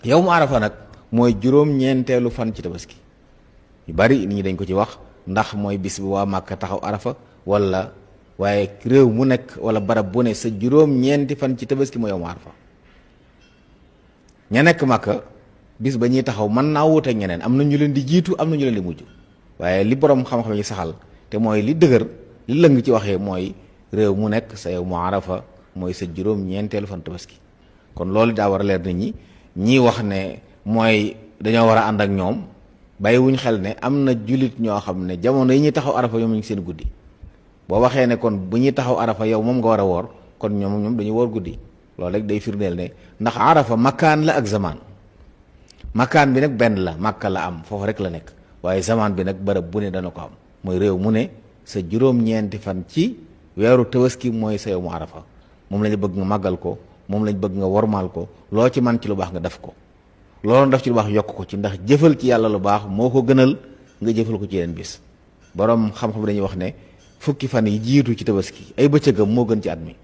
yow mu arafa nag mooy juróom-ñeenteelu fan ci tabaski yu bari nit ñi dañ ko ci wax ndax mooy bis bi waa Màkka taxaw arafa wala waaye réew mu nekk wala barab bu ne sa juróom-ñeenti fan ci tabaski mooy yow mu arafa ña nekk Màkka bis ba ñuy taxaw mën naa wuute ñeneen am na ñu leen di jiitu am na ñu leen di mujj waaye li borom xam-xam yi saxal te mooy li dëgër li lëng ci waxee mooy réew mu nekk sa yow mu arafa mooy sa juróom-ñeenteelu fan tabaski kon loolu daa war a leer nit ñi ñii wax ne mooy dañoo war a ànd ak ñoom bàyyiwuñ xel ne am na jullit ñoo xam ne jamono yi ñuy taxaw arafa ñoom ñu ngi seen guddi boo waxee ne kon bu ñuy taxaw arafa yow moom nga war a woor kon ñoom dañuy woor guddi loolu rek day firndeel ne ndax arafa makaan la ak zaman makaan bi nag benn la Makka la am foofu rek la nekk waaye zaman bi nag bërëb bu ne dana ko am mooy réew mu ne sa juróom-ñeenti fan ci weeru tabaski mooy sa yow mu arafa moom lañu bëgg nga màggal ko moom lañ bëgg nga wormaal ko loo ci man ci lu baax nga def ko loolu def ci lu baax yokk ko ci ndax jëfal ci yàlla lu baax moo ko gënal nga jëfal ko ci yeneen bis borom xam-xam dañuy wax ne fukki fan yi jiitu ci tabaski ay bëccëgam moo gën ci at mi